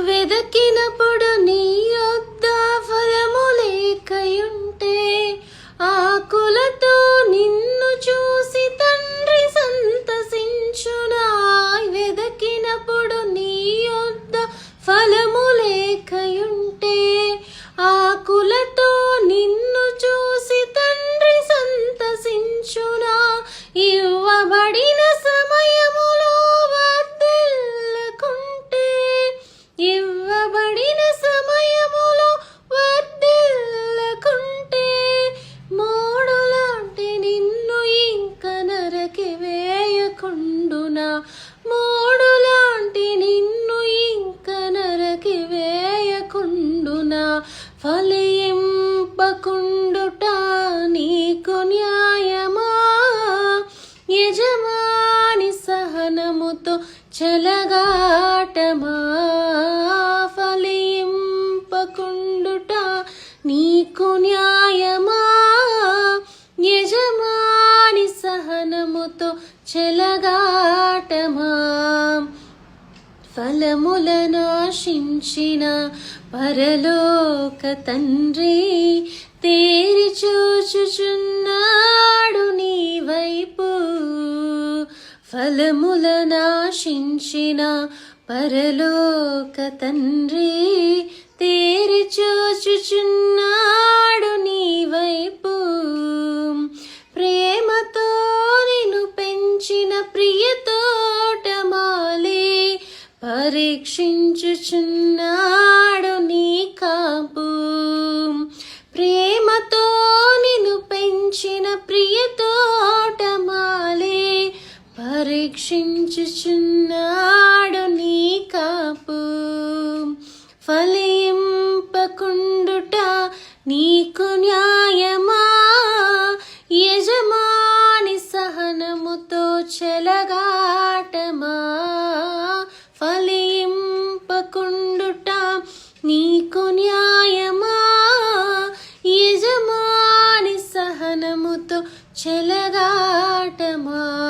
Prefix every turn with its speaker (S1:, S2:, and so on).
S1: వెదకినప్పుడు నీ యొద్ద ఫలము లేకయుంటే ఆకులతో నిన్ను చూసి తండ్రి సంతసించునా. వెదకినప్పుడు నీ యొద్ద ఫలము లేకయుంటే ఆకులతో నిన్ను చూసి తండ్రి సంతసించునా. ఇవ్వబడిన సమయములో వర్ధిల్లకుంటే ఇవ్వబడిన సమయములో వర్ధిల్లకుంటే మోడులాంటి నిన్ను ఇంక నరకి వేయకుండునా. మోడులాంటి నిన్ను ఇంక నరకి వేయకుండునా. ఫలింపకుండుట నీకు న్యాయమా. యజమాని సహనముతో చెలగాటమా. ఫలింపకుండుట నీకు న్యాయమా. యజమాని సహనముతో చెలగాటమా. ఫలములను ఆశించిన పరలోక తండ్రి తేరి చూచుచున్నాడు నీ వైపు. ఫలములను ఆశించిన పరలోక తండ్రి తేరి చూచుచున్నాడు నీ వైపు. ప్రేమతో నిన్ను పెంచిన ప్రియ తోటమాలి పరీక్షించుచున్నాడు నీ కాపు. ప్రేమతో నిన్ను పెంచిన ప్రియ తోటమాలి పరీక్షించుచున్నాడు నీ కాపు. ఫలింపకుండుట నీకు న్యాయమా. యజమాని సహనముతో చెలగాటమా. ఫలింపకుండుట నీకు న్యాయమా. యజమాని సహనముతో చెలగాటమా.